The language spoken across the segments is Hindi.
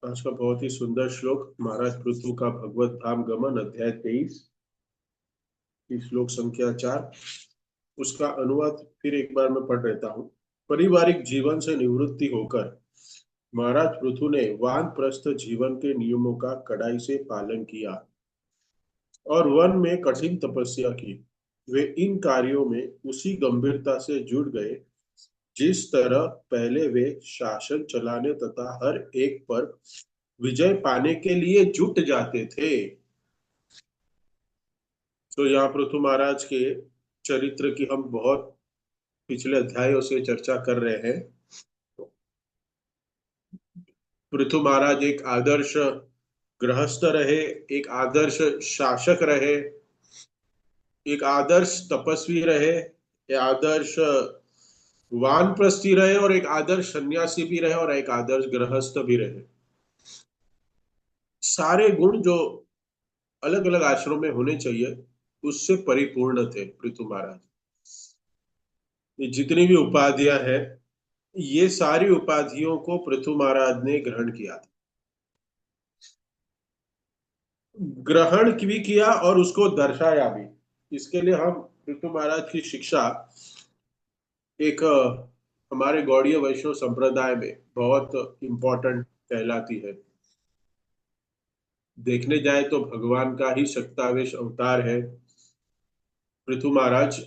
आज का बहुत ही सुंदर श्लोक महाराज पृथु का भगवत धाम गमन अध्याय 23 की श्लोक संख्या 4। उसका अनुवाद फिर एक बार मैं पढ़ लेता हूँ। पारिवारिक जीवन से निवृत्ति होकर महाराज पृथु ने वानप्रस्थ जीवन के नियमों का कड़ाई से पालन किया और वन में कठिन तपस्या की। वे इन कार्यों में उसी गंभीरता से जुड़ गए जिस तरह पहले वे शासन चलाने तथा हर एक पर विजय पाने के लिए जुट जाते थे। तो यहाँ पृथु महाराज के चरित्र की हम बहुत पिछले अध्यायों से चर्चा कर रहे हैं। पृथु महाराज एक आदर्श गृहस्थ रहे, एक आदर्श शासक रहे, एक आदर्श तपस्वी रहे, एक आदर्श वानप्रस्थी रहे और एक आदर्श सन्यासी भी रहे और एक आदर्श गृहस्थ भी रहे। सारे गुण जो अलग अलग आश्रम में होने चाहिए उससे परिपूर्ण थे पृथु महाराज। ये जितनी भी उपाधियां हैं, ये सारी उपाधियों को पृथु महाराज ने ग्रहण किया था। ग्रहण भी किया और उसको दर्शाया भी। इसके लिए हम पृथु महाराज की शिक्षा एक हमारे गौड़ीय वैष्णव संप्रदाय में बहुत इम्पोर्टेंट कहलाती है। देखने जाए तो भगवान का ही शक्तावेश अवतार है पृथु महाराज।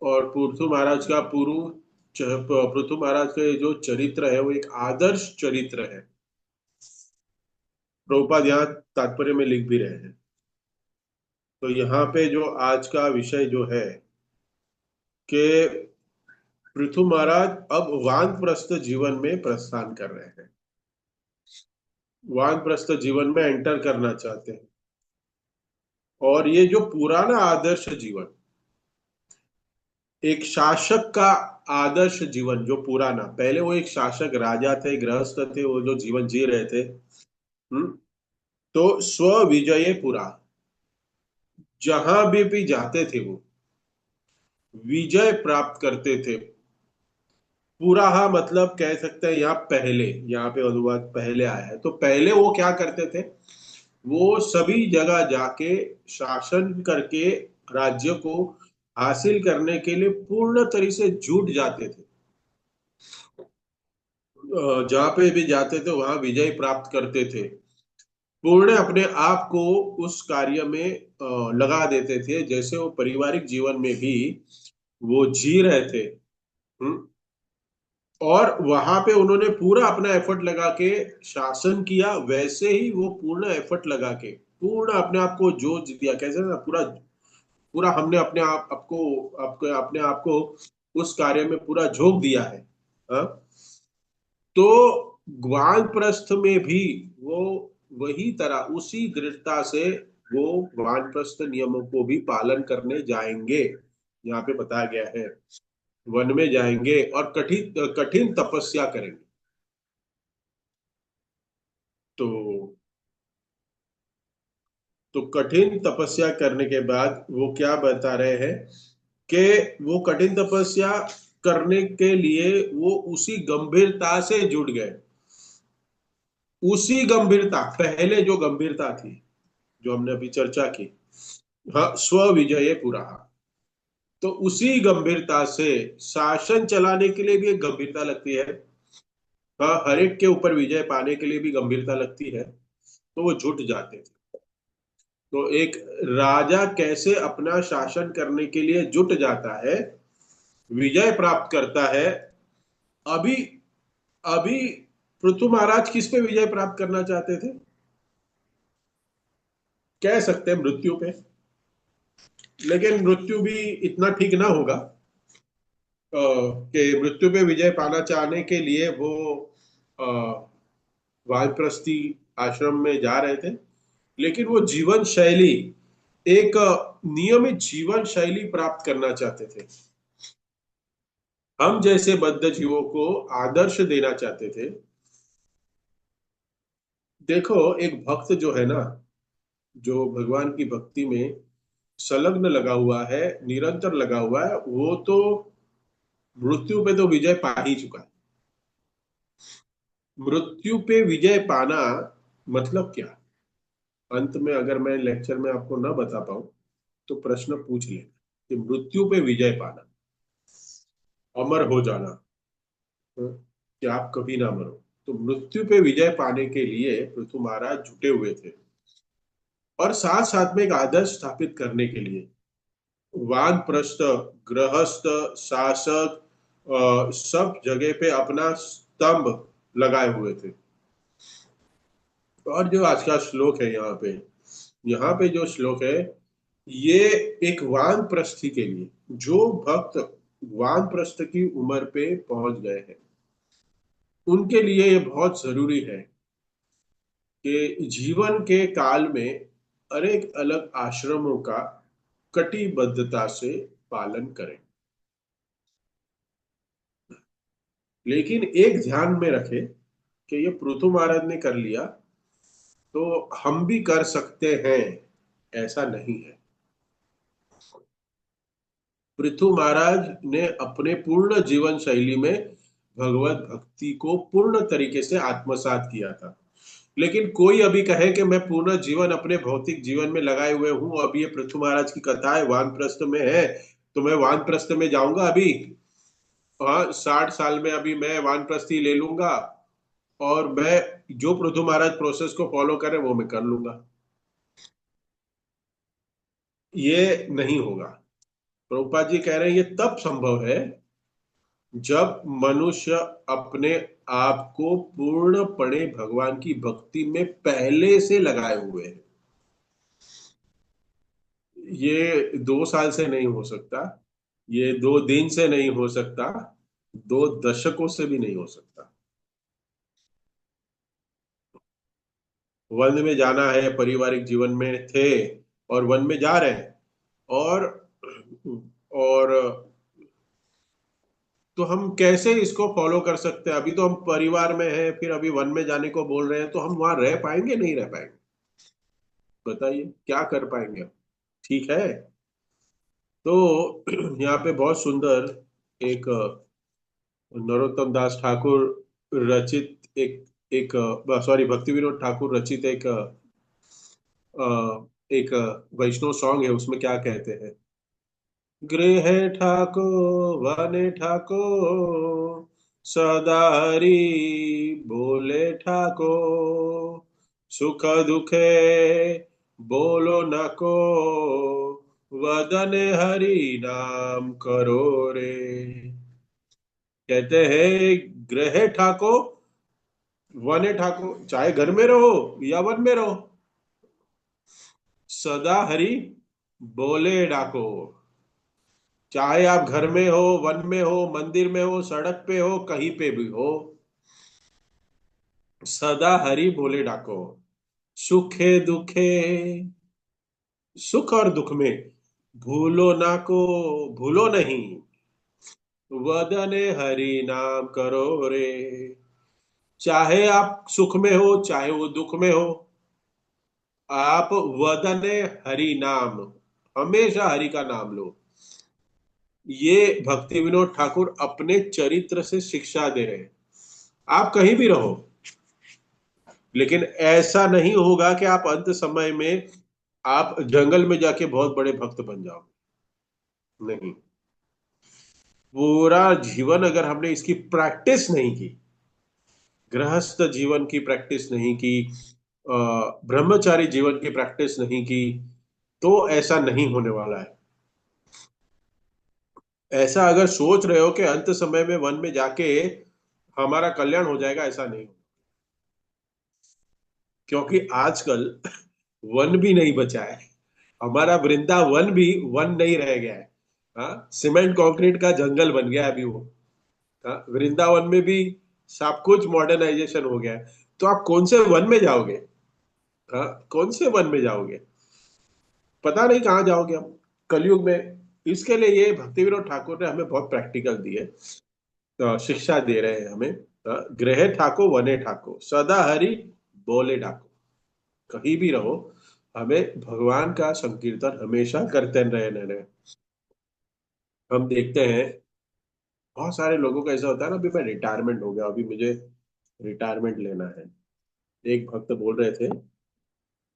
और पृथु महाराज का पृथु महाराज का ये जो चरित्र है वो एक आदर्श चरित्र है। प्रभुपाद यहाँ तात्पर्य में लिख भी रहे हैं। तो यहाँ पे जो आज का विषय जो है कि पृथु महाराज अब वानप्रस्थ जीवन में प्रस्थान कर रहे हैं, वानप्रस्थ जीवन में एंटर करना चाहते हैं। और ये जो पुराना आदर्श जीवन, एक शासक का आदर्श जीवन जो पुराना, पहले वो एक शासक राजा थे, गृहस्थ थे, वो जो जीवन जी रहे थे, तो स्व विजय पुरा, जहां भी जाते थे वो विजय प्राप्त करते थे। पूरा हा मतलब कह सकते हैं यहाँ पहले, यहाँ पे अनुवाद पहले आया है। तो पहले वो क्या करते थे, वो सभी जगह जाके शासन करके राज्य को हासिल करने के लिए पूर्ण तरह से जुट जाते थे। जहां पे भी जाते थे वहां विजय प्राप्त करते थे। पूर्ण अपने आप को उस कार्य में लगा देते थे, जैसे वो पारिवारिक जीवन में भी वो जी रहे थे। हम्म। और वहां पे उन्होंने पूरा अपना एफर्ट लगा के शासन किया, वैसे ही वो पूर्ण एफर्ट लगा के पूर्ण अपने आप को जोड़ दिया, कैसे ना, पूरा पूरा हमने अपने आप आपको आपको अपने आप को उस कार्य में पूरा झोंक दिया है। हाँ? तो वानप्रस्थ में भी वो वही तरह उसी दृढ़ता से वो वानप्रस्थ नियमों को भी पालन करने जाएंगे। यहाँ पे बताया गया है, वन में जाएंगे और कठिन कठिन तपस्या करेंगे। तो कठिन तपस्या करने के बाद वो क्या बता रहे हैं कि वो कठिन तपस्या करने के लिए वो उसी गंभीरता से जुड़ गए। उसी गंभीरता, पहले जो गंभीरता थी जो हमने अभी चर्चा की, हाँ, स्व विजय पुरा, तो उसी गंभीरता से शासन चलाने के लिए भी एक गंभीरता लगती है। हाँ, हर एक के ऊपर विजय पाने के लिए भी गंभीरता लगती है। तो वो जुट जाते थे। तो एक राजा कैसे अपना शासन करने के लिए जुट जाता है, विजय प्राप्त करता है। अभी अभी पृथु महाराज किस पे विजय प्राप्त करना चाहते थे, कह सकते हैं मृत्यु पे। लेकिन मृत्यु भी इतना ठीक ना होगा कि मृत्यु पे विजय पाना चाहने के लिए वो अ, वानप्रस्थी आश्रम में जा रहे थे। लेकिन वो जीवन शैली, एक नियमित जीवन शैली प्राप्त करना चाहते थे। हम जैसे बद्ध जीवों को आदर्श देना चाहते थे। देखो, एक भक्त जो है ना, जो भगवान की भक्ति में संलग्न लगा हुआ है, निरंतर लगा हुआ है, वो तो मृत्यु पे तो विजय पा ही चुका है। मृत्यु पे विजय पाना मतलब क्या? अंत में अगर मैं लेक्चर में आपको ना बता पाऊं तो प्रश्न पूछ लेना कि मृत्यु पे विजय पाना, अमर हो जाना, कि आप कभी ना मरो। तो मृत्यु पे विजय पाने के लिए पृथु महाराज जुटे हुए थे, और साथ साथ में एक आदर्श स्थापित करने के लिए वानप्रस्थ, गृहस्थ, शासक, सब जगह पे अपना स्तंभ लगाए हुए थे। और जो आज का श्लोक है यहाँ पे जो श्लोक है, ये एक वानप्रस्थी के लिए, जो भक्त वानप्रस्थ की उम्र पे पहुंच गए हैं, उनके लिए ये बहुत जरूरी है कि जीवन के काल में अनेक अलग आश्रमों का कटिबद्धता से पालन करें। लेकिन एक ध्यान में रखें कि ये पृथु महाराज ने कर लिया तो हम भी कर सकते हैं, ऐसा नहीं है। पृथु महाराज ने अपने पूर्ण जीवन शैली में भगवत भक्ति को पूर्ण तरीके से आत्मसात किया था। लेकिन कोई अभी कहे कि मैं पूर्ण जीवन अपने भौतिक जीवन में लगाए हुए हूं, अभी ये पृथु महाराज की कथा है वानप्रस्थ में है, तो मैं वानप्रस्थ में जाऊंगा अभी, हाँ 60 साल में अभी मैं वानप्रस्थी ले लूंगा, और मैं जो पृथु महाराज प्रोसेस को फॉलो करे वो मैं कर लूंगा। ये नहीं होगा। प्रभुपाद जी कह रहे हैं ये तब संभव है जब मनुष्य अपने आप को पूर्णपणे भगवान की भक्ति में पहले से लगाए हुए है। ये 2 साल से नहीं हो सकता, ये 2 दिन से नहीं हो सकता, 2 दशकों से भी नहीं हो सकता। वन में जाना है, पारिवारिक जीवन में थे और वन में जा रहे हैं, और और तो हम कैसे इसको फॉलो कर सकते हैं? अभी तो हम परिवार में हैं, फिर अभी वन में जाने को बोल रहे हैं, तो हम वहां रह पाएंगे नहीं रह पाएंगे? बताइए क्या कर पाएंगे हम? ठीक है। तो यहाँ पे बहुत सुंदर एक नरोत्तम दास ठाकुर रचित एक सॉरी भक्ति विनोद ठाकुर रचित एक वैष्णव सॉन्ग है, उसमें क्या कहते हैं? गृह ठाको वन ठाको सदा हरि बोले ठाको, सुख दुखे बोलो नको, वदन हरि नाम करो रे। कहते हैं गृह ठाको वन ठाको, चाहे घर में रहो या वन में रहो, सदा हरि बोले डाको। चाहे आप घर में हो, वन में हो, मंदिर में हो, सड़क पे हो, कहीं पे भी हो, सदा हरि बोले डाको। सुखे दुखे, सुख और दुख में भूलो ना को, भूलो नहीं, वदने हरि नाम करो रे। चाहे आप सुख में हो चाहे वो दुख में हो, आप वदने हरि नाम, हमेशा हरि का नाम लो। ये भक्ति विनोद ठाकुर अपने चरित्र से शिक्षा दे रहे हैं। आप कहीं भी रहो, लेकिन ऐसा नहीं होगा कि आप अंत समय में आप जंगल में जाके बहुत बड़े भक्त बन जाओ। नहीं। पूरा जीवन अगर हमने इसकी प्रैक्टिस नहीं की, गृहस्थ जीवन की प्रैक्टिस नहीं की, ब्रह्मचारी जीवन की प्रैक्टिस नहीं की, तो ऐसा नहीं होने वाला है। ऐसा अगर सोच रहे हो कि अंत समय में वन में जाके हमारा कल्याण हो जाएगा, ऐसा नहीं हो। क्योंकि आजकल वन भी नहीं बचा है, हमारा वृंदावन भी वन नहीं रह गया है। हाँ, सीमेंट कंक्रीट का जंगल बन गया है अभी वो। हाँ, वृंदावन में भी सब कुछ मॉडर्नाइजेशन हो गया है। तो आप कौन से वन में जाओगे? हाँ, कौन से वन में जाओगे? पता नहीं कहाँ जाओगे हम कलयुग में। इसके लिए ये भक्ति विनोद ठाकुर ने हमें बहुत प्रैक्टिकल दी है, शिक्षा दे रहे हैं हमें। गृह ठाको वने ठाको सदा हरि बोले डाको। कहीं भी रहो, हमें भगवान का संकीर्तन हमेशा करते रहना है। हम देखते हैं बहुत सारे लोगों का ऐसा होता है ना, अभी मैं रिटायरमेंट हो गया, अभी मुझे रिटायरमेंट लेना है। एक भक्त बोल रहे थे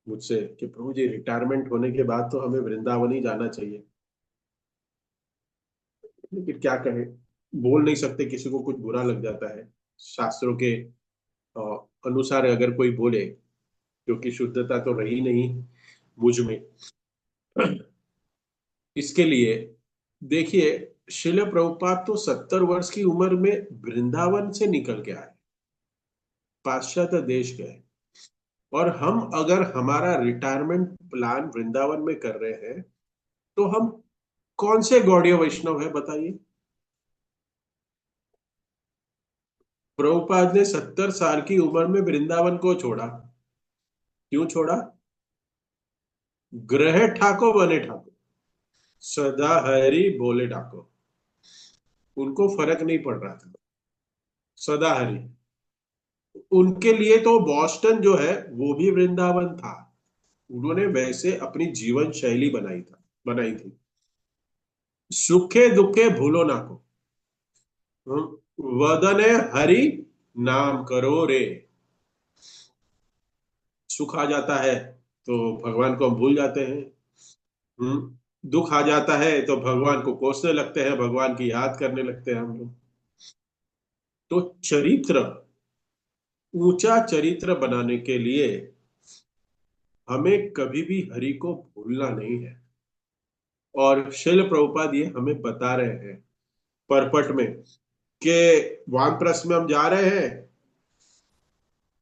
मुझसे कि प्रभु जी, रिटायरमेंट होने के बाद तो हमें वृंदावन ही जाना चाहिए, लेकिन क्या कहें, बोल नहीं सकते, किसी को कुछ बुरा लग जाता है। शास्त्रों के अ, अनुसार अगर कोई बोले, क्योंकि शुद्धता तो रही नहीं मुझ में, इसके लिए देखिए, शिल प्रभुपाद तो 70 वर्ष की उम्र में वृंदावन से निकल के आए, पाश्चात्य देश गए। और हम अगर हमारा रिटायरमेंट प्लान वृंदावन में कर रहे हैं, तो हम कौन से गौड़ीय वैष्णव है बताइए। प्रभुपाद ने 70 साल की उम्र में वृंदावन को छोड़ा। क्यों छोड़ा? ग्रह ठाको बने ठाको, सदा हरि बोले ठाको। उनको फर्क नहीं पड़ रहा था, सदा हरि। उनके लिए तो बॉस्टन जो है वो भी वृंदावन था। उन्होंने वैसे अपनी जीवन शैली बनाई थी। सुखे दुखे भूलो ना को, वदने हरि नाम करो रे। सुख आ जाता है तो भगवान को हम भूल जाते हैं। दुख आ जाता है तो भगवान को कोसने लगते हैं, भगवान की याद करने लगते हैं हम लोग। तो चरित्र, ऊंचा चरित्र बनाने के लिए हमें कभी भी हरि को भूलना नहीं है। और शिल प्रभुपाद ये हमें बता रहे हैं परपट में कि वानप्रस्थ में हम जा रहे हैं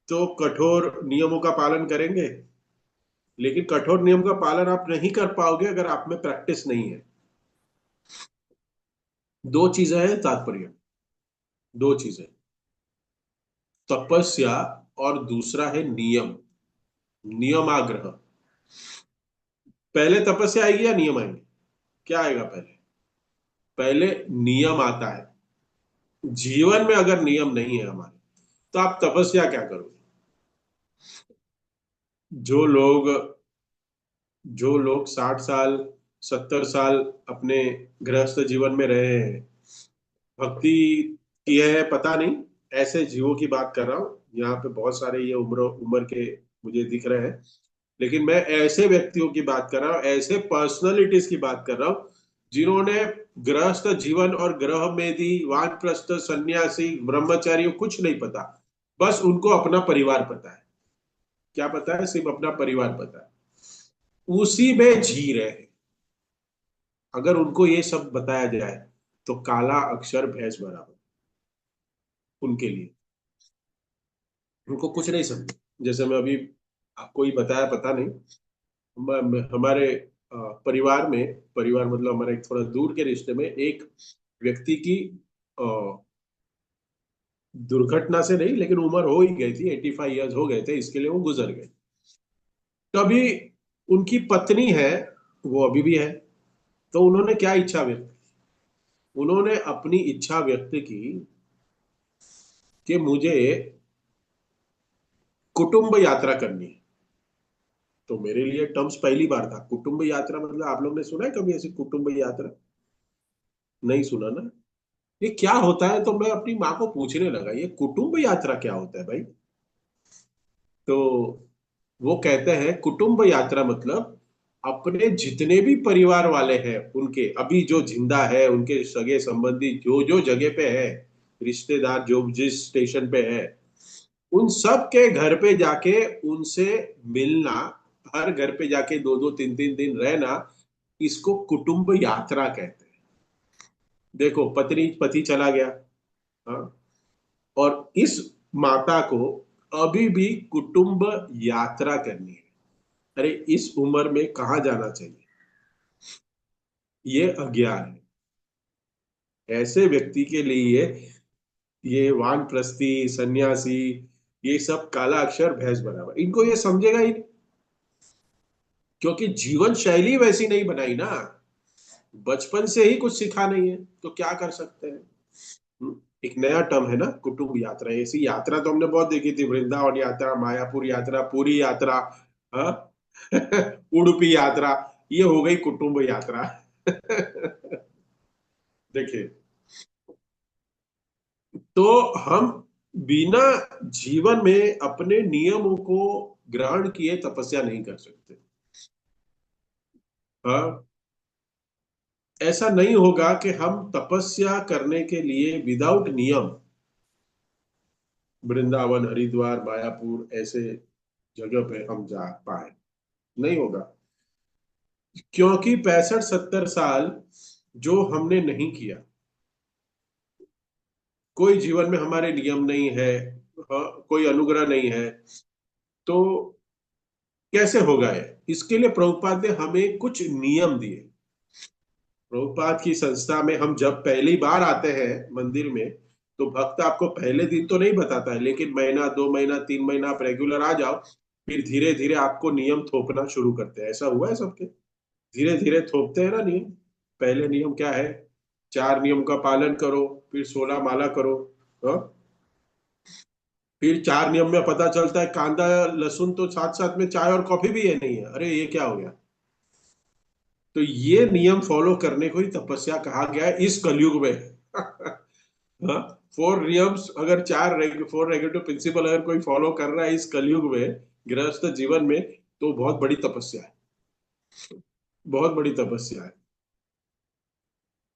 तो कठोर नियमों का पालन करेंगे, लेकिन कठोर नियम का पालन आप नहीं कर पाओगे अगर आप में प्रैक्टिस नहीं है। दो चीजें हैं तात्पर्य, दो चीजें, तपस्या और दूसरा है नियम, नियमाग्रह। पहले तपस्या आएगी या नियम आएंगे? क्या आएगा पहले? पहले नियम आता है। जीवन में अगर नियम नहीं है हमारे, तो आप तपस्या क्या करोगे? जो लोग जो लोग 60 साल 70 साल अपने गृहस्थ जीवन में रहे हैं, भक्ति की है पता नहीं, ऐसे जीवों की बात कर रहा हूँ। यहाँ पे बहुत सारे ये उम्र उम्र के मुझे दिख रहे हैं, लेकिन मैं ऐसे व्यक्तियों की बात कर रहा हूँ, ऐसे पर्सनालिटीज की बात कर रहा हूँ जिन्होंने गृहस्थ जीवन और ग्रह मेधी वानप्रस्थ सन्यासी ब्रह्मचारी कुछ नहीं पता, बस उनको अपना परिवार पता है। क्या पता है? सिर्फ अपना परिवार पता है, उसी में जी रहे हैं। अगर उनको ये सब बताया जाए तो काला अक्षर भैंस बराबर उनके लिए, उनको कुछ नहीं समझे। जैसे मैं अभी आपको ही बताया, पता नहीं, हमारे परिवार में, परिवार मतलब हमारे एक थोड़ा दूर के रिश्ते में एक व्यक्ति की अ, दुर्घटना से नहीं, लेकिन उम्र हो ही गई थी, 85 ईयर्स हो गए थे, इसके लिए वो गुजर गए। तभी उनकी पत्नी है, वो अभी भी है। तो उन्होंने क्या इच्छा व्यक्त, उन्होंने अपनी इच्छा व्यक्त की कि मुझे कुटुंब यात्रा करनी है। तो मेरे लिए टर्म्स पहली बार था, कुटुंब यात्रा मतलब आप लोग ने सुना है कभी ऐसी कुटुंब यात्रा? नहीं सुना ना? ये क्या होता है? तो मैं अपनी माँ को पूछने लगा, ये कुटुंब यात्रा क्या होता है भाई? तो वो कहते हैं कुटुंब यात्रा मतलब अपने जितने भी परिवार वाले हैं उनके, अभी जो जिंदा है उनके सगे संबंधी जो जो जगह पे है, रिश्तेदार जो जिस स्टेशन पे है, उन सब के घर पे जाके उनसे मिलना, हर घर पे जाके 2 2 3 3 दिन रहना, इसको कुटुंब यात्रा कहते हैं। देखो, पत्नी पति चला गया, हाँ, और इस माता को अभी भी कुटुंब यात्रा करनी है। अरे इस उम्र में कहाँ जाना चाहिए? ये अज्ञान है। ऐसे व्यक्ति के लिए ये वानप्रस्थी सन्यासी, ये सब काला अक्षर भैंस बराबर, इनको ये समझेगा ही नहीं, क्योंकि जीवन शैली वैसी नहीं बनाई ना, बचपन से ही कुछ सिखा नहीं है, तो क्या कर सकते हैं। एक नया टर्म है ना कुटुंब यात्रा, ऐसी यात्रा तो हमने बहुत देखी थी, वृंदावन यात्रा, मायापुर यात्रा, पूरी यात्रा, हाँ? उडुपी यात्रा, ये हो गई कुटुंब यात्रा। देखिए, तो हम बिना जीवन में अपने नियमों को ग्रहण किए तपस्या नहीं कर सकते। हाँ, ऐसा नहीं होगा कि हम तपस्या करने के लिए विदाउट नियम वृंदावन, हरिद्वार, मायापुर ऐसे जगह पे हम जा पाए। नहीं होगा, क्योंकि 65-70 साल जो हमने नहीं किया, कोई जीवन में हमारे नियम नहीं है, हाँ, कोई अनुग्रह नहीं है, तो कैसे होगा ये? इसके लिए प्रभुपाद ने हमें कुछ नियम दिए। प्रभुपाद की संस्था में हम जब पहली बार आते हैं मंदिर में, तो भक्त आपको पहले दिन तो नहीं बताता है, लेकिन महीना, 2 महीना, 3 महीना आप रेगुलर आ जाओ, फिर धीरे धीरे आपको नियम थोपना शुरू करते हैं। ऐसा हुआ है सबके? धीरे धीरे थोपते हैं ना नियम। पहले नियम क्या है? 4 नियम का पालन करो, फिर 16 माला करो। हाँ? फिर 4 नियम में पता चलता है कांदा लहसुन तो साथ साथ में चाय और कॉफी भी है नहीं है। अरे ये क्या हो गया? तो ये नियम फॉलो करने को ही तपस्या कहा गया है इस कलयुग में। हाँ, 4 नियम्स अगर 4 4 नेगेटिव प्रिंसिपल अगर कोई फॉलो कर रहा है इस कलयुग में, गृहस्थ जीवन में, तो बहुत बड़ी तपस्या है। बहुत बड़ी तपस्या है।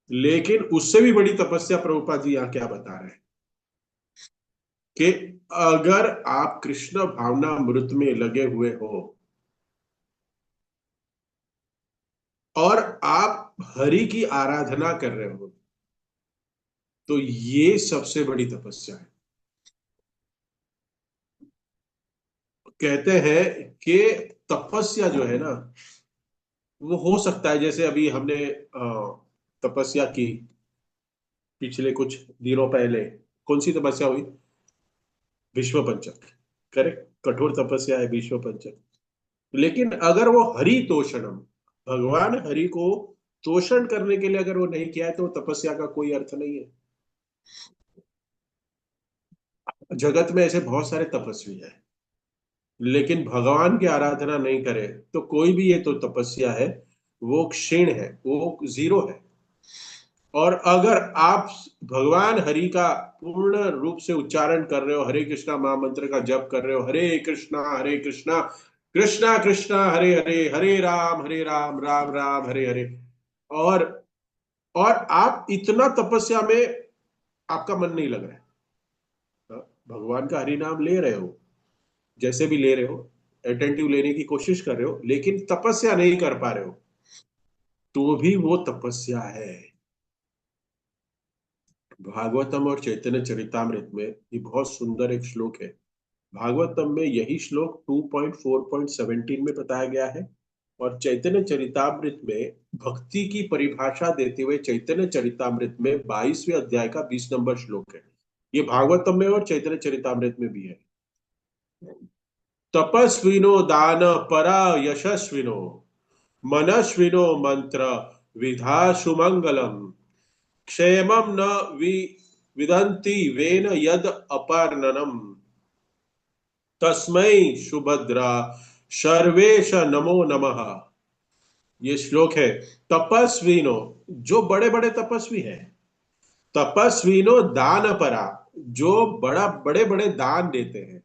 लेकिन उससे भी बड़ी तपस्या प्रभुपाद जी यहाँ क्या बता रहे हैं कि अगर आप कृष्ण भावना मृत में लगे हुए हो और आप हरि की आराधना कर रहे हो, तो ये सबसे बड़ी तपस्या है। कहते हैं कि तपस्या जो है ना, वो हो सकता है जैसे अभी हमने तपस्या की पिछले कुछ दिनों पहले। कौन सी तपस्या हुई? विश्व पंचक। करेक्ट, कठोर तपस्या है विश्व पंचक। लेकिन अगर वो हरि तोषणम, भगवान हरि को तोषण करने के लिए अगर वो नहीं किया है, तो तपस्या का कोई अर्थ नहीं है। जगत में ऐसे बहुत सारे तपस्वी हैं, लेकिन भगवान की आराधना नहीं करे तो कोई भी ये तो तपस्या है, वो क्षीण है, वो जीरो है। और अगर आप भगवान हरि का पूर्ण रूप से उच्चारण कर रहे हो, हरे कृष्णा महामंत्र का जप कर रहे हो, हरे कृष्णा कृष्णा कृष्णा हरे हरे, हरे राम राम राम हरे हरे, और और आप इतना तपस्या में आपका मन नहीं लग रहा है, हाँ, भगवान का हरि नाम ले रहे हो, जैसे भी ले रहे हो, अटेंटिव लेने की कोशिश कर रहे हो, लेकिन तपस्या नहीं कर पा रहे हो, तो भी वो तपस्या है। भागवतम और चैतन्य चरितामृत में ये बहुत सुंदर एक श्लोक है। भागवतम में यही श्लोक 2.4.17 में बताया गया है, और चैतन्य चरितामृत में भक्ति की परिभाषा देते हुए चैतन्य चरितामृत में 22वें अध्याय का 20 नंबर श्लोक है। ये भागवतम में और चैतन्य चरितामृत में भी है। तपस्विनो दान परा यशस्विनो मनस्विनो मंत्र विधा सुमंगलम क्षेमम न विदन्ति वेन यद अपर्णनम तस्मै सुभद्रा सर्वेश नमो नमः। ये श्लोक है। तपस्विनो, जो बड़े बड़े तपस्वी हैं, तपस्विनो दान परा, जो बड़ा बड़े बड़े दान देते हैं,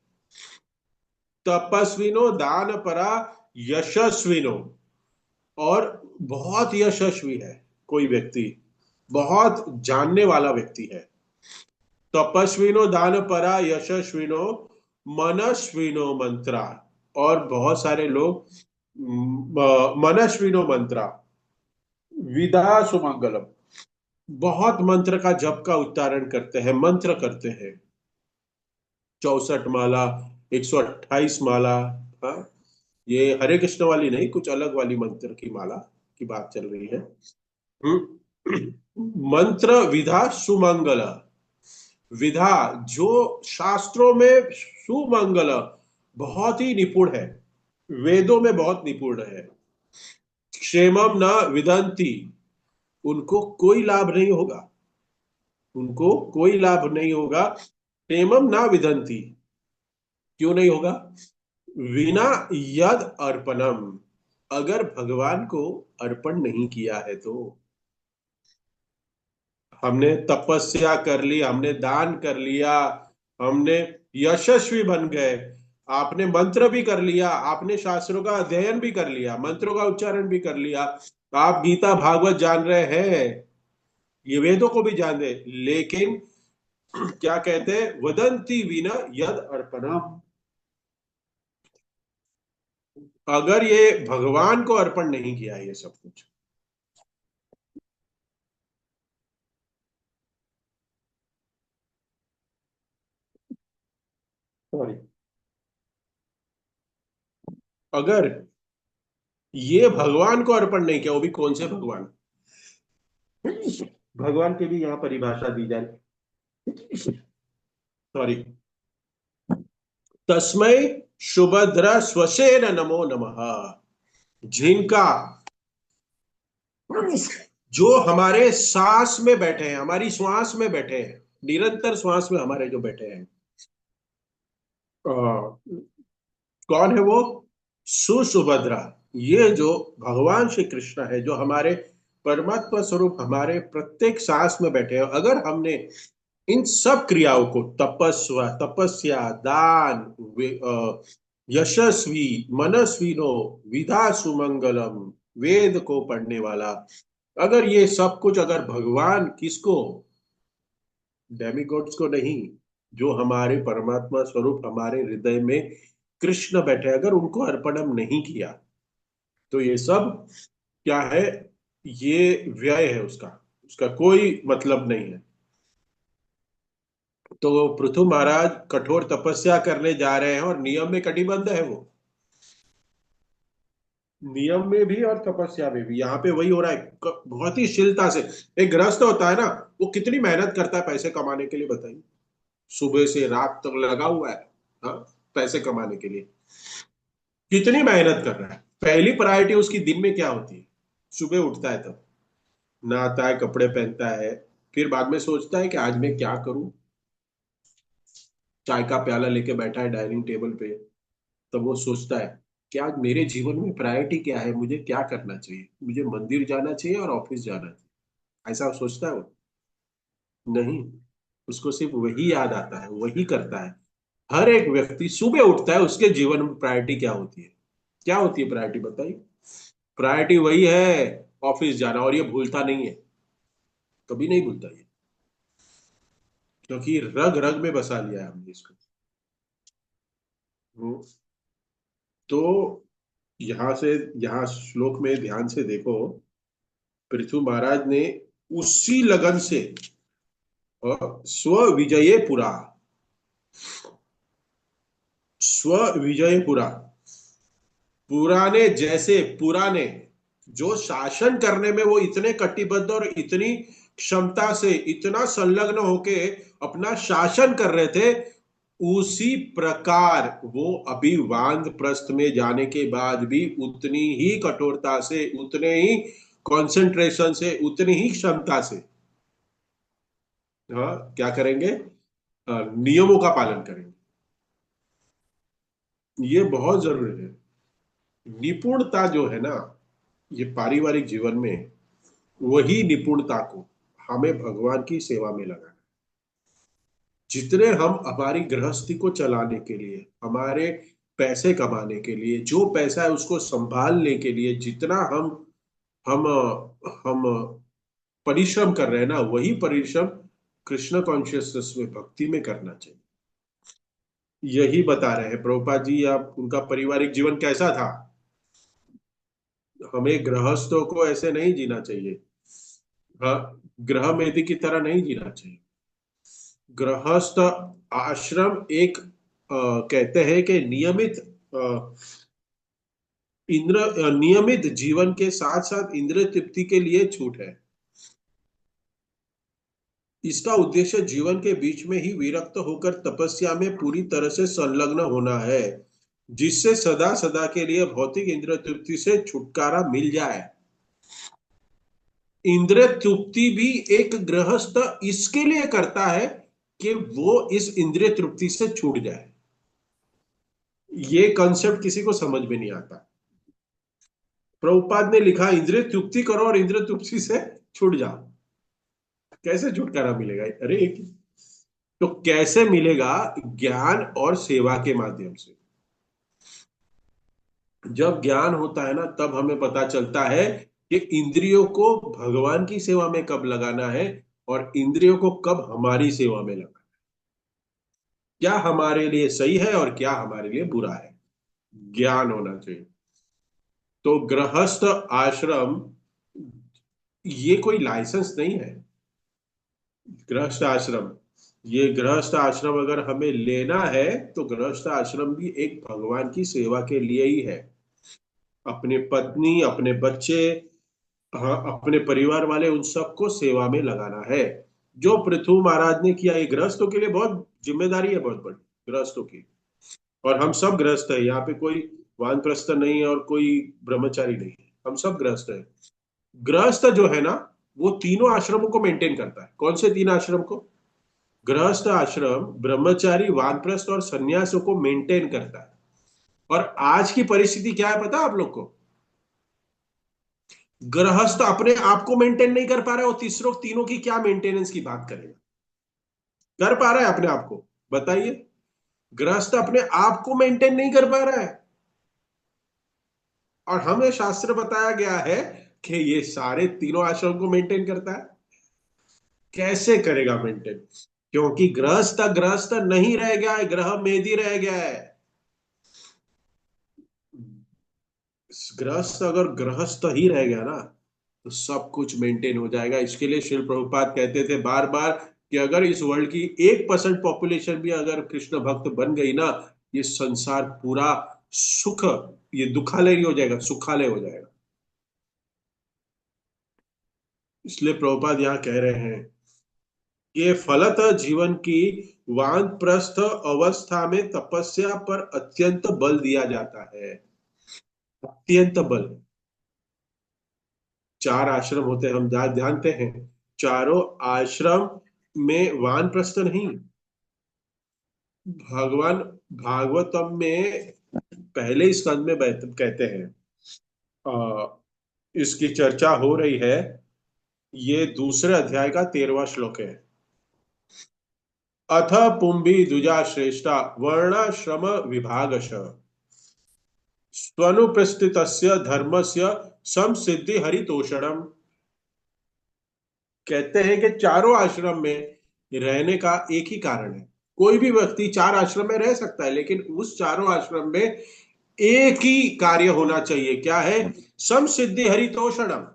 तपस्विनो दान परा यशस्विनो, और बहुत यशस्वी है कोई व्यक्ति, बहुत जानने वाला व्यक्ति है। तपस्विनो दान परा यशस्विनो मनस्विनो मंत्रा, और बहुत सारे लोग मनस्विनो मंत्रा विदा सुमंगलम, बहुत मंत्र का जप का उच्चारण करते हैं, मंत्र करते हैं। 64 माला, 128 माला। हाँ, ये हरे कृष्ण वाली नहीं, कुछ अलग वाली मंत्र की माला की बात चल रही है। मंत्र विधा सुमंगल, विधा जो शास्त्रों में सुमंगल, बहुत ही निपुण है, वेदों में बहुत निपुण है। क्षेमम न विदंती, उनको कोई लाभ नहीं होगा, उनको कोई लाभ नहीं होगा। क्षेमम न विदंती, क्यों नहीं होगा? विना यद अर्पणम, अगर भगवान को अर्पण नहीं किया है तो। हमने तपस्या कर ली, हमने दान कर लिया, हमने यशस्वी बन गए। आपने मंत्र भी कर लिया, आपने शास्त्रों का अध्ययन भी कर लिया, मंत्रों का उच्चारण भी कर लिया, आप गीता भागवत जान रहे हैं, ये वेदों को भी जान रहे, लेकिन क्या कहते हैं, वदंती विना यद अर्पणम। अगर ये भगवान को अर्पण नहीं किया ये सब कुछ, सॉरी, अगर ये भगवान को अर्पण नहीं किया, वो भी कौन से भगवान, भगवान की भी यहाँ परिभाषा दी जाए, सॉरी, तस्मै सुभद्रा स्वसेन नमो नमः, जिनका, जो हमारे सांस में बैठे हैं, हमारी श्वास में बैठे हैं, निरंतर श्वास में हमारे जो बैठे हैं, कौन है वो, सुसुभद्रा। ये जो भगवान श्री कृष्ण है, जो हमारे परमात्मा स्वरूप हमारे प्रत्येक सांस में बैठे हैं, अगर हमने इन सब क्रियाओं को, तपस्या, दान, यशस्वी, मनस्विनो, विधा सुमंगलम, वेद को पढ़ने वाला, अगर ये सब कुछ, अगर भगवान किसको, डेमिगॉड्स को नहीं, जो हमारे परमात्मा स्वरूप हमारे हृदय में कृष्ण बैठे, अगर उनको अर्पण हम नहीं किया, तो ये सब क्या है, ये व्यय है उसका, उसका कोई मतलब नहीं है। तो पृथु महाराज कठोर तपस्या करने जा रहे हैं और नियम में कटिबद्ध है वो, नियम में भी और तपस्या में भी, यहाँ पे वही हो रहा है, बहुत ही शीलता से। एक गृहस्थ होता है ना, वो कितनी मेहनत करता है पैसे कमाने के लिए, बताइए, सुबह से रात तक लगा हुआ है, हाँ, पैसे कमाने के लिए कितनी मेहनत कर रहा है। पहली प्रायोरिटी उसकी दिन में क्या होती है, सुबह उठता है तब नहाता है, कपड़े पहनता है, फिर बाद में सोचता है कि आज मैं क्या करूं, चाय का प्याला लेके बैठा है डाइनिंग टेबल पे, तब वो सोचता है कि आज मेरे जीवन में प्रायोरिटी क्या है, मुझे क्या करना चाहिए, मुझे मंदिर जाना चाहिए और ऑफिस जाना चाहिए, ऐसा सोचता है वो, नहीं, उसको सिर्फ वही याद आता है, वही करता है। हर एक व्यक्ति सुबह उठता है, उसके जीवन में प्रायोरिटी क्या होती है, क्या होती है प्रायोरिटी, बताइए। प्रायोरिटी वही है, ऑफिस जाना, और ये भूलता नहीं है, कभी नहीं भूलता ये, क्योंकि रग रग में बसा लिया है हमने इसको। हम्म, तो यहां से, यहाँ श्लोक में ध्यान से देखो, पृथु महाराज ने उसी लगन से स्व विजये पुरा, स्व विजय पुरा, पुराने जैसे, पुराने जो शासन करने में वो इतने कटिबद्ध और इतनी क्षमता से, इतना संलग्न होके अपना शासन कर रहे थे, उसी प्रकार वो अभी वानप्रस्थ में जाने के बाद भी उतनी ही कठोरता से, उतने ही कंसंट्रेशन से, उतनी ही क्षमता से, हाँ, क्या करेंगे, नियमों का पालन करेंगे। ये बहुत जरूरी है। निपुणता जो है ना, ये पारिवारिक जीवन में, वही निपुणता को हमें भगवान की सेवा में लगाना है। जितने हम हमारी गृहस्थी को चलाने के लिए, हमारे पैसे कमाने के लिए, जो पैसा है उसको संभालने के लिए जितना हम हम परिश्रम कर रहे हैं ना, वही परिश्रम कृष्ण कॉन्शियसनेस में, भक्ति में करना चाहिए। यही बता रहे हैं प्रभुपाद जी। आप, उनका पारिवारिक जीवन कैसा था, हमें गृहस्थों को ऐसे नहीं जीना चाहिए, हाँ, ग्रह मेदी की तरह नहीं जीना चाहिए। गृहस्थ आश्रम एक, कहते हैं कि नियमित, नियमित जीवन के साथ साथ इंद्रिय तृप्ति के लिए छूट है। इसका उद्देश्य जीवन के बीच में ही विरक्त होकर तपस्या में पूरी तरह से संलग्न होना है, जिससे सदा सदा के लिए भौतिक इंद्रिय तृप्ति से छुटकारा मिल जाए। इंद्रिय तृप्ति भी एक गृहस्थ इसके लिए करता है कि वो इस इंद्रिय तृप्ति से छूट जाए। ये कॉन्सेप्ट किसी को समझ में नहीं आता। प्रभुपाद ने लिखा इंद्रिय तृप्ति करो और इंद्रिय तृप्ति से छूट जाओ, कैसे छुटकारा मिलेगा, अरे, तो कैसे मिलेगा? ज्ञान और सेवा के माध्यम से। जब ज्ञान होता है ना, तब हमें पता चलता है कि इंद्रियों को भगवान की सेवा में कब लगाना है और इंद्रियों को कब हमारी सेवा में लगाना है। क्या हमारे लिए सही है और क्या हमारे लिए बुरा है, ज्ञान होना चाहिए। तो गृहस्थ आश्रम ये कोई लाइसेंस नहीं है। गृहस्थ आश्रम, ये गृहस्थ आश्रम अगर हमें लेना है तो गृहस्थ आश्रम भी एक भगवान की सेवा के लिए ही है। अपने पत्नी, अपने बच्चे, हाँ, अपने परिवार वाले, उन सबको सेवा में लगाना है। जो पृथु महाराज ने किया, ये गृहस्थों के लिए बहुत जिम्मेदारी है, बहुत बड़ी गृहस्थों की। और हम सब गृहस्थ है यहाँ पे, कोई वानप्रस्थ नहीं है और कोई ब्रह्मचारी नहीं है, हम सब गृहस्थ है। गृहस्थ जो है ना, वो तीनों आश्रमों को मेंटेन करता है। कौन से तीन आश्रम को? गृहस्थ आश्रम ब्रह्मचारी, वानप्रस्थ और सन्यासों को मेंटेन करता है। और आज की परिस्थिति क्या है पता है आप लोग को? गृहस्थ अपने आप को मेंटेन नहीं कर पा रहा है, और तीसरों तीनों की क्या मेंटेनेंस की बात करेगा? कर पा रहा है अपने आप को? बताइए। गृहस्थ अपने आप को मेंटेन नहीं कर पा रहा है, और हमें शास्त्र बताया गया है कि ये सारे तीनों आश्रम को मेंटेन करता है। कैसे करेगा मेंटेन? क्योंकि गृहस्थ गृहस्थ नहीं रह गया है, ग्रह मेदी रह गया है। गृहस्थ अगर गृहस्थ ही रह गया ना, तो सब कुछ मेंटेन हो जाएगा। इसके लिए श्रील प्रभुपाद कहते थे बार बार कि अगर इस वर्ल्ड की 1% पॉपुलेशन भी अगर कृष्ण भक्त बन गई ना, ये संसार पूरा सुख, ये दुखालय नहीं हो जाएगा, सुखालय हो जाएगा। इसलिए प्रभुपाद यहाँ कह रहे हैं कि फलत जीवन की वानप्रस्थ अवस्था में तपस्या पर अत्यंत बल दिया जाता है। अत्यंत बल। चार आश्रम होते हैं, हम जानते हैं। चारों आश्रम में वानप्रस्थ नहीं। भगवान भागवतम में पहले स्कंद में कहते हैं, अ, इसकी चर्चा हो रही है। ये दूसरे अध्याय का 13वां श्लोक है। अथ पुंभी द्विजा श्रेष्ठा वर्णाश्रम विभागश स्वनुप्रस्थितस्य धर्मस्य समसिद्धि हरितोषणम। कहते हैं कि चारों आश्रम में रहने का एक ही कारण है। कोई भी व्यक्ति चार आश्रम में रह सकता है, लेकिन उस चारों आश्रम में एक ही कार्य होना चाहिए। क्या है? समसिद्धि हरितोषणम।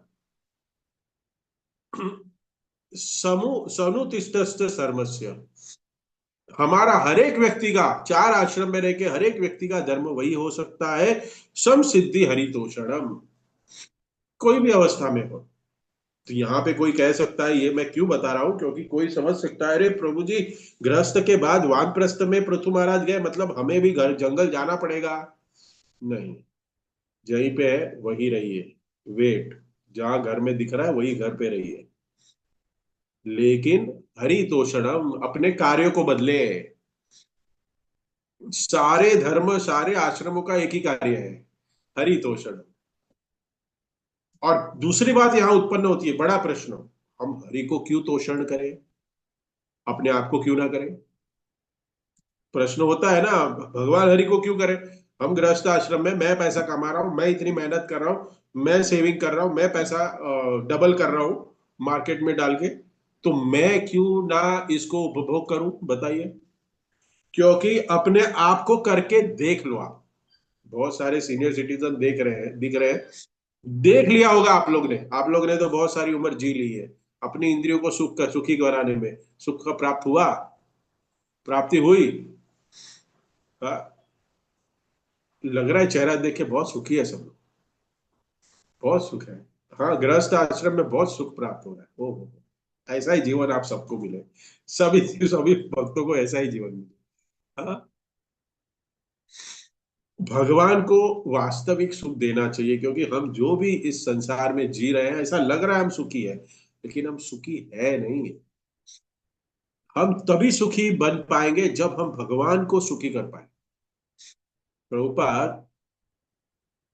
समु सनुतिष्ठस्य सर्वस्य। हमारा हर एक व्यक्ति का, चार आश्रम में रह के हर एक व्यक्ति का धर्म वही हो सकता है, समसिद्धि हरितोषणम। कोई भी अवस्था में हो। तो यहाँ पे कोई कह सकता है, ये मैं क्यों बता रहा हूं, क्योंकि कोई समझ सकता है, अरे प्रभु जी, गृहस्थ के बाद वानप्रस्थ में पृथु महाराज गए, मतलब हमें भी घर जंगल जाना पड़ेगा। नहीं, जहीं पे है वही रहिए। वेट, जहां घर में दिख रहा है वही घर पे रहिए। लेकिन हरितोषणम, अपने कार्यों को बदले। सारे धर्म, सारे आश्रमों का एक ही कार्य है, हरितोषण। और दूसरी बात यहां उत्पन्न होती है, बड़ा प्रश्न, हम हरि को क्यों तोषण करें, अपने आप को क्यों ना करें? प्रश्न होता है ना, भगवान हरि को क्यों करें? हम गृहस्थ आश्रम में, मैं पैसा कमा रहा हूं, मैं इतनी मेहनत कर रहा हूं, मैं सेविंग कर रहा हूं, मैं पैसा डबल कर रहा हूं मार्केट में डाल के, तो मैं क्यों ना इसको उपभोग करूं? बताइए। क्योंकि अपने आप को करके देख लो आप। बहुत सारे सीनियर सिटीजन देख रहे हैं, दिख रहे हैं। देख लिया होगा आप लोग ने तो बहुत सारी उम्र जी ली है। अपनी इंद्रियों को सुखी कराने में सुख का प्राप्त हुआ, प्राप्ति हुई। हाँ, लग रहा है चेहरा देख के बहुत सुखी है सब लोग, बहुत सुख है। हाँ, गृहस्थ आश्रम में बहुत सुख प्राप्त हो रहा है। ओहो, ऐसा ही जीवन आप सबको मिले, सभी सभी भक्तों को ऐसा ही जीवन मिले। हाँ, भगवान को वास्तविक सुख देना चाहिए, क्योंकि हम जो भी इस संसार में जी रहे हैं, ऐसा लग रहा है हम सुखी है, लेकिन हम सुखी है नहीं। हम तभी सुखी बन पाएंगे जब हम भगवान को सुखी कर पाए। प्रभुपाद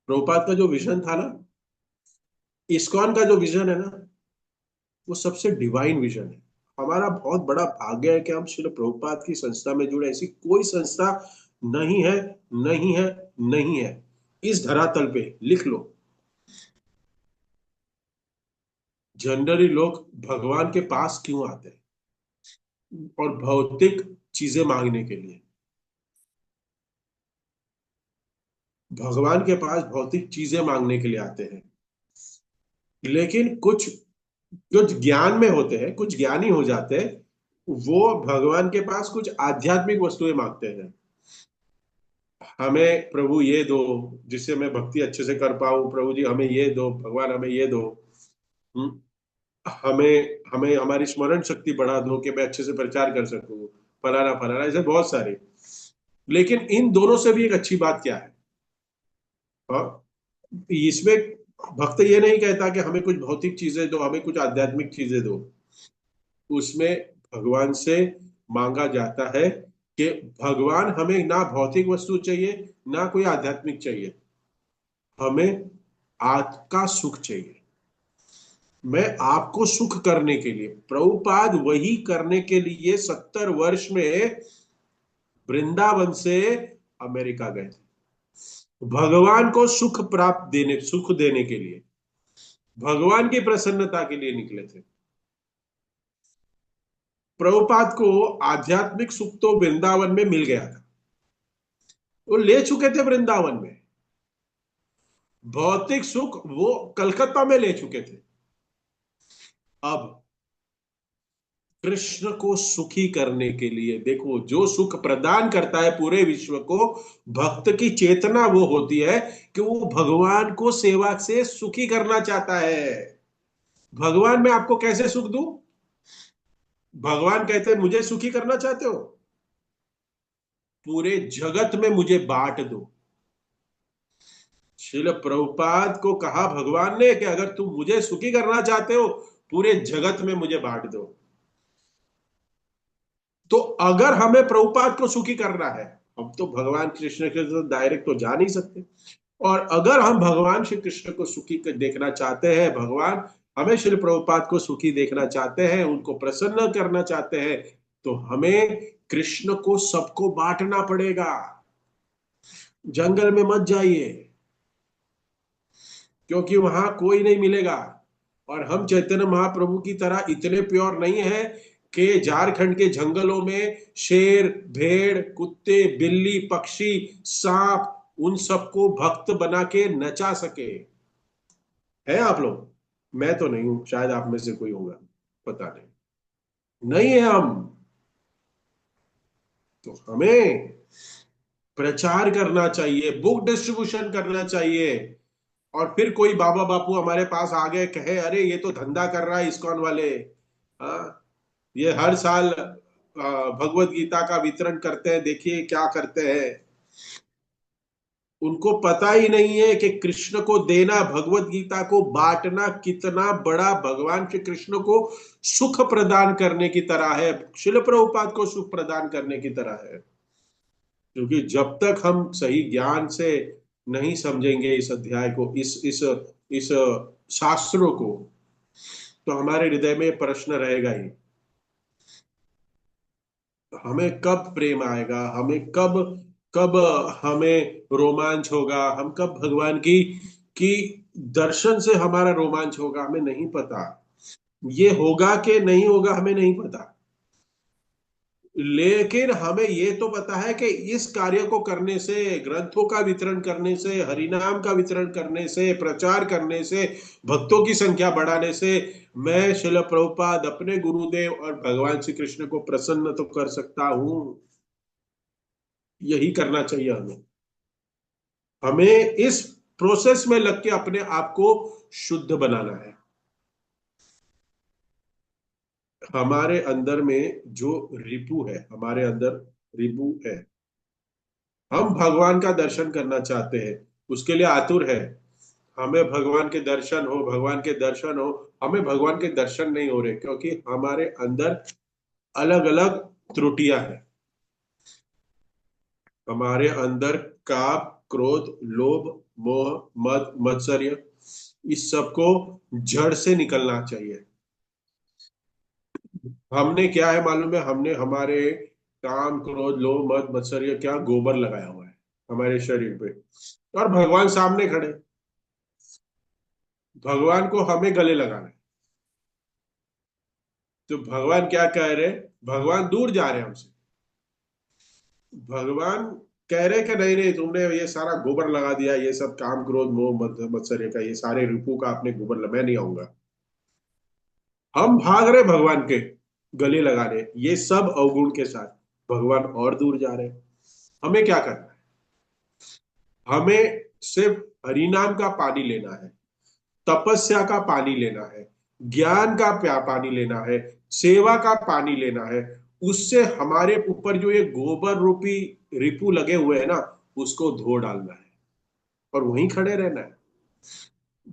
प्रभुपाद का जो विजन था ना, इस्कॉन का जो विजन है ना, वो सबसे डिवाइन विजन है। हमारा बहुत बड़ा भाग्य है कि हम श्री प्रभुपाद की संस्था में जुड़े। ऐसी कोई संस्था नहीं है, नहीं है, नहीं है इस धरातल पे, लिख लो। जनरली लोग भगवान के पास क्यों आते हैं? और भौतिक चीजें मांगने के लिए। भगवान के पास भौतिक चीजें मांगने के लिए आते हैं। लेकिन कुछ कुछ ज्ञान में होते हैं, कुछ ज्ञानी हो जाते हैं, वो भगवान के पास कुछ आध्यात्मिक वस्तुएं मांगते हैं। हमें प्रभु ये दो, जिससे मैं भक्ति अच्छे से कर पाऊं। प्रभु जी हमें ये दो, भगवान हमें ये दो। हम्म, हमें हमें हमारी स्मरण शक्ति बढ़ा दो कि मैं अच्छे से प्रचार कर सकूं। फलाना फलाना, ऐसे बहुत सारे। लेकिन इन दोनों से भी एक अच्छी बात क्या है? हाँ, इसमें भक्त ये नहीं कहता कि हमें कुछ भौतिक चीजें दो, हमें कुछ आध्यात्मिक चीजें दो। उसमें भगवान से मांगा जाता है कि भगवान हमें ना भौतिक वस्तु चाहिए, ना कोई आध्यात्मिक चाहिए। हमें आपका सुख चाहिए। मैं आपको सुख करने के लिए, प्रभुपाद वही करने के लिए 70 वर्ष में वृंदावन से अमेरिका गए थे। भगवान को सुख देने के लिए, भगवान की प्रसन्नता के लिए निकले थे। प्रभुपाद को आध्यात्मिक सुख तो वृंदावन में मिल गया था, वो ले चुके थे वृंदावन में। भौतिक सुख वो कलकत्ता में ले चुके थे। अब कृष्ण को सुखी करने के लिए, देखो जो सुख प्रदान करता है पूरे विश्व को, भक्त की चेतना वो होती है कि वो भगवान को सेवा से सुखी करना चाहता है। भगवान मैं आपको कैसे सुख दूं? भगवान कहते हैं मुझे सुखी करना चाहते हो, पूरे जगत में मुझे बांट दो। श्रील प्रभुपाद को कहा भगवान ने कि अगर तुम मुझे सुखी करना चाहते हो, पूरे जगत में मुझे बांट दो। तो अगर हमें प्रभुपाद को सुखी करना है, हम तो भगवान कृष्ण के तो डायरेक्ट तो जा नहीं सकते। और अगर हम भगवान श्री कृष्ण को सुखी देखना चाहते हैं, भगवान हमें श्री प्रभुपाद को सुखी देखना चाहते हैं, उनको प्रसन्न करना चाहते हैं, तो हमें कृष्ण को सबको बांटना पड़ेगा। जंगल में मत जाइए, क्योंकि वहां कोई नहीं मिलेगा। और हम चैतन्य महाप्रभु की तरह इतने प्योर नहीं है कि झारखंड के जंगलों में शेर, भेड़, कुत्ते, बिल्ली, पक्षी, सांप, उन सबको भक्त बना के नचा सके। है आप लोग? मैं तो नहीं हूं, शायद आप में से कोई होगा, पता नहीं। नहीं है हम। तो हमें प्रचार करना चाहिए, बुक डिस्ट्रीब्यूशन करना चाहिए। और फिर कोई बाबा बापू हमारे पास आ गए, कहे अरे ये तो धंधा कर रहा है इस्कॉन वाले। हाँ, ये हर साल भगवत गीता का वितरण करते हैं, देखिए क्या करते हैं। उनको पता ही नहीं है कि कृष्ण को देना, भगवत गीता को बांटना कितना बड़ा भगवान श्री कृष्ण को सुख प्रदान करने की तरह है, शिल प्रभुपाद को सुख प्रदान करने की तरह है। क्योंकि जब तक हम सही ज्ञान से नहीं समझेंगे इस अध्याय को, इस शास्त्रों को, तो हमारे हृदय में प्रश्न रहेगा ही। हमें कब प्रेम आएगा, हमें कब कब हमें रोमांच होगा, हम कब भगवान की दर्शन से हमारा रोमांच होगा, हमें नहीं पता। ये होगा कि नहीं होगा हमें नहीं पता। लेकिन हमें ये तो पता है कि इस कार्य को करने से, ग्रंथों का वितरण करने से, हरिनाम का वितरण करने से, प्रचार करने से, भक्तों की संख्या बढ़ाने से, मैं श्रील प्रभुपाद, अपने गुरुदेव और भगवान श्री कृष्ण को प्रसन्न तो कर सकता हूं। यही करना चाहिए हमें। हमें इस प्रोसेस में लग के अपने आप को शुद्ध बनाना है। हमारे अंदर में जो रिपु है, हमारे अंदर रिपु है, हम भगवान का दर्शन करना चाहते हैं, उसके लिए आतुर है। हमें भगवान के दर्शन हो, भगवान के दर्शन हो। हमें भगवान के दर्शन नहीं हो रहे क्योंकि हमारे अंदर अलग अलग त्रुटियां हैं। हमारे अंदर काम, क्रोध, लोभ, मोह, मद, मत्सर्य, इस सबको जड़ से निकलना चाहिए। हमने क्या है मालूम है, हमने हमारे काम क्रोध लोभ मद मत्सर्य क्या गोबर लगाया हुआ है हमारे शरीर पे, और भगवान सामने खड़े। भगवान को हमें गले लगाना है। तो भगवान क्या कह रहे, भगवान दूर जा रहे हैं हमसे। भगवान कह रहे कि नहीं नहीं, तुमने ये सारा गोबर लगा दिया, ये सब काम क्रोध मोह मद मत्सर्य का, ये सारे रिपू का आपने गोबर, मैं नहीं आऊंगा। हम भाग रहे भगवान के गले लगाने, ये सब अवगुण के साथ। भगवान और दूर जा रहे हैं। हमें क्या करना है? हमें सिर्फ हरिनाम का पानी लेना है, तपस्या का पानी लेना है, ज्ञान का पानी लेना है, सेवा का पानी लेना है। उससे हमारे ऊपर जो ये गोबर रूपी रिपू लगे हुए हैं ना, उसको धो डालना है और वहीं खड़े रहना है।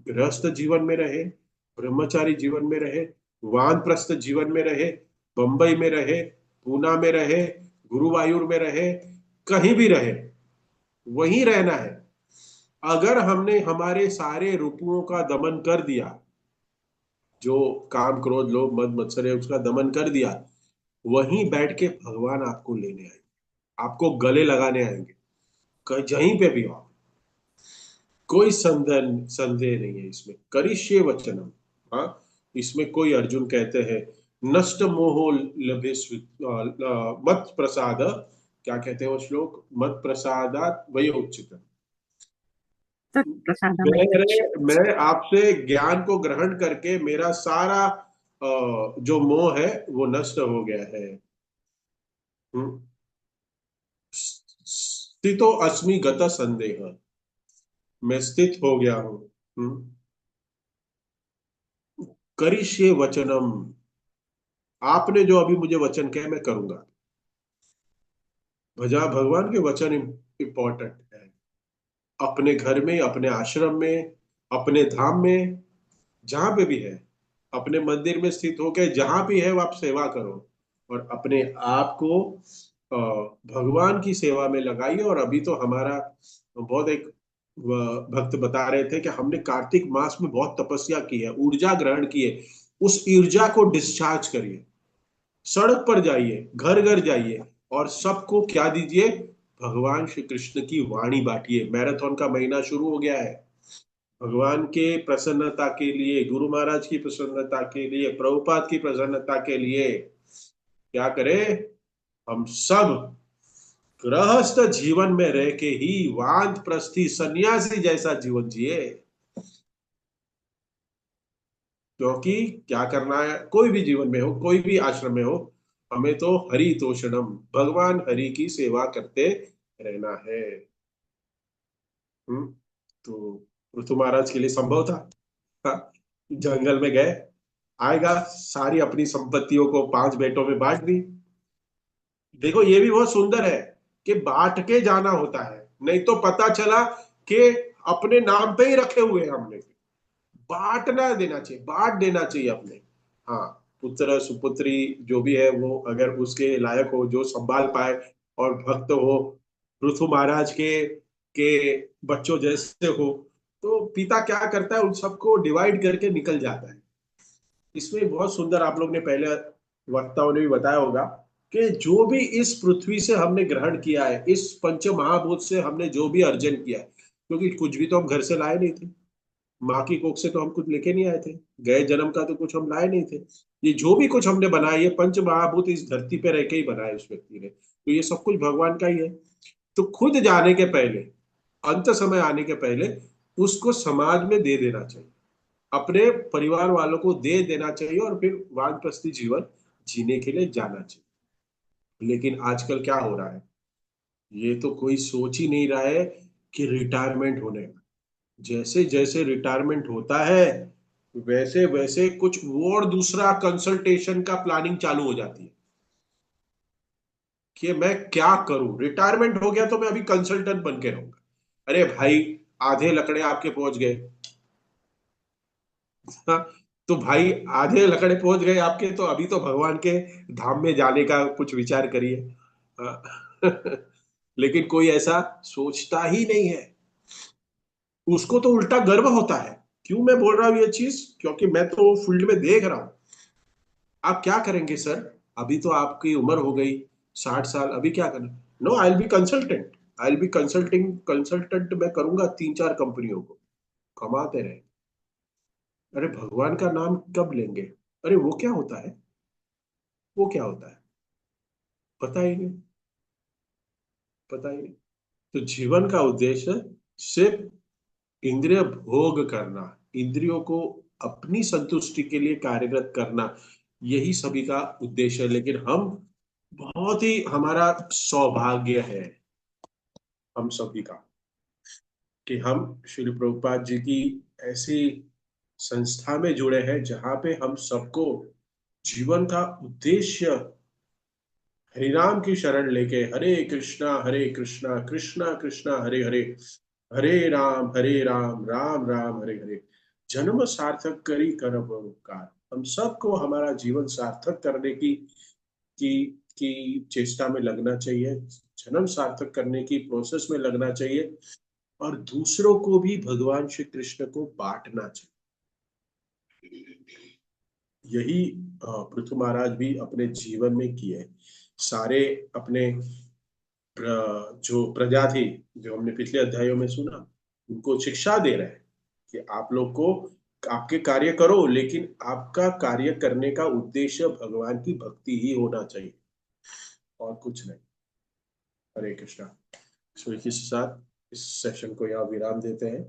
गृहस्थ जीवन में रहे, ब्रह्मचारी जीवन में रहे, वानप्रस्थ जीवन में रहे, बंबई में रहे, पूना में रहे, गुरुवायूर में रहे, कहीं भी रहे, वहीं रहना है। अगर हमने हमारे सारे रूपों का दमन कर दिया, जो काम क्रोध लोभ मद मत्सर है उसका दमन कर दिया, वहीं बैठ के भगवान आपको लेने आएंगे, आपको गले लगाने आएंगे, कहीं पे भी हो। कोई संदेह संदेह नहीं है इसमें, करिष्ये वचनम। हाँ, इसमें कोई अर्जुन कहते हैं नष्ट मोहो लभे मत प्रसाद, क्या कहते हैं वो श्लोक, मत प्रसादात वही उच्चित। तत्प्रसादम। मैं आपसे ज्ञान को ग्रहण करके मेरा सारा जो मोह है वो नष्ट हो गया है। हम्म। स्थितो अस्मि गत संदेह, मैं स्थित हो गया हूँ। हम्म। करिष्ये वचनम, आपने जो अभी मुझे वचन कहे मैं करूंगा। भगवान के वचन इंपॉर्टेंट है। अपने घर में, अपने आश्रम में, अपने धाम में, जहां पे भी है, अपने मंदिर में स्थित होकर जहां भी है वो आप सेवा करो, और अपने आप को भगवान की सेवा में लगाइए। और अभी तो हमारा बहुत एक भक्त बता रहे थे कि हमने कार्तिक मास में बहुत तपस्या की है, ऊर्जा ग्रहण की है, उस ऊर्जा को डिस्चार्ज करिए। सड़क पर जाइए, घर घर जाइए, और सबको क्या दीजिए, भगवान श्री कृष्ण की वाणी बांटिए। मैराथन का महीना शुरू हो गया है। भगवान के प्रसन्नता के लिए, गुरु महाराज की प्रसन्नता के लिए, प्रभुपाद की प्रसन्नता के लिए क्या करें, हम सब गृहस्थ जीवन में रह के ही वानप्रस्थी सन्यासी जैसा जीवन जिए। क्योंकि क्या करना है, कोई भी जीवन में हो, कोई भी आश्रम में हो, हमें तो हरि तोषणम, भगवान हरि की सेवा करते रहना है। हम्म। तो पृथु महाराज के लिए संभव था? हाँ, जंगल में गए, आएगा सारी अपनी संपत्तियों को 5 बेटों में बांट दी। देखो ये भी बहुत सुंदर है कि बांट के जाना होता है, नहीं तो पता चला कि अपने नाम पे ही रखे हुए हैं हमने। बांटना देना चाहिए, बांट देना चाहिए अपने। हाँ, पुत्र सुपुत्री जो भी है वो अगर उसके लायक हो, जो संभाल पाए और भक्त हो, पृथु महाराज के बच्चों जैसे हो, तो पिता क्या करता है, उन सबको डिवाइड करके निकल जाता है। इसमें बहुत सुंदर, आप लोग ने पहले वक्ताओं ने भी बताया होगा कि जो भी इस पृथ्वी से हमने ग्रहण किया है, इस पंच महाभूत से हमने जो भी अर्जन किया है, क्योंकि कुछ भी तो हम घर से लाए नहीं थे, माँ की कोख से तो हम कुछ लेके नहीं आए थे, गए जन्म का तो कुछ हम लाए नहीं थे। ये जो भी कुछ हमने बनाया, ये पंच महाभूत इस धरती पे रह के ही बनाए उस व्यक्ति ने, तो ये सब कुछ भगवान का ही है। तो खुद जाने के पहले, अंत समय आने के पहले, उसको समाज में दे देना चाहिए, अपने परिवार वालों को दे देना चाहिए, और फिर वानप्रस्थी जीवन जीने के लिए जाना चाहिए। लेकिन आजकल क्या हो रहा है, ये तो कोई सोच ही नहीं रहा है कि रिटायरमेंट होने का। जैसे जैसे रिटायरमेंट होता है, वैसे वैसे कुछ वो और दूसरा कंसल्टेशन का प्लानिंग चालू हो जाती है कि मैं क्या करूं, रिटायरमेंट हो गया तो मैं अभी कंसल्टेंट बन के रहूंगा। अरे भाई, आधे लकड़े आपके पहुंच गए। हाँ, तो भाई आधे लकड़े पहुंच गए आपके, तो अभी तो भगवान के धाम में जाने का कुछ विचार करिए। हाँ। लेकिन कोई ऐसा सोचता ही नहीं है। उसको तो उल्टा गर्व होता है। क्यों मैं बोल रहा हूं ये चीज, क्योंकि मैं तो फील्ड में देख रहा हूं। आप क्या करेंगे सर? अभी तो आपकी उम्र हो गई 60 साल, अभी क्या करना? No, I will be consultant. I will be consulting consultant मैं करूंगा 3-4 कंपनियों को, कमाते रहे। अरे भगवान का नाम कब लेंगे? अरे वो क्या होता है? वो क्या होता है? पता ही नहीं। पता ही नहीं। तो जीवन का उद्देश्य सिर्फ इंद्रिय भोग करना, इंद्रियों को अपनी संतुष्टि के लिए कार्यरत करना, यही सभी का उद्देश्य है। लेकिन हम, बहुत ही हमारा सौभाग्य है हम सभी का, कि हम श्री प्रभुपाद जी की ऐसी संस्था में जुड़े हैं जहां पे हम सबको जीवन का उद्देश्य हरिनाम की शरण लेके, हरे कृष्णा कृष्णा कृष्णा हरे हरे, हरे राम राम राम हरे हरे, जन्म सार्थक करी करब उपकार। हम सबको हमारा जीवन सार्थक करने की की चेष्टा में लगना चाहिए, जन्म सार्थक करने की प्रोसेस में लगना चाहिए, और दूसरों को भी भगवान श्री कृष्ण को बांटना चाहिए। यही पृथु महाराज भी अपने जीवन में किए। सारे अपने जो प्रजा थी, जो हमने पिछले अध्यायों में सुना, उनको शिक्षा दे रहे हैं कि आप लोग को आपके कार्य करो, लेकिन आपका कार्य करने का उद्देश्य भगवान की भक्ति ही होना चाहिए, और कुछ नहीं। हरे कृष्णा। सो इसी के साथ इस सेशन को यहाँ विराम देते हैं।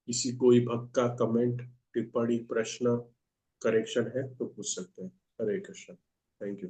किसी कोई भक्त का कमेंट, टिप्पणी, प्रश्न, करेक्शन है तो पूछ सकते हैं। हरे कृष्ण। Thank you.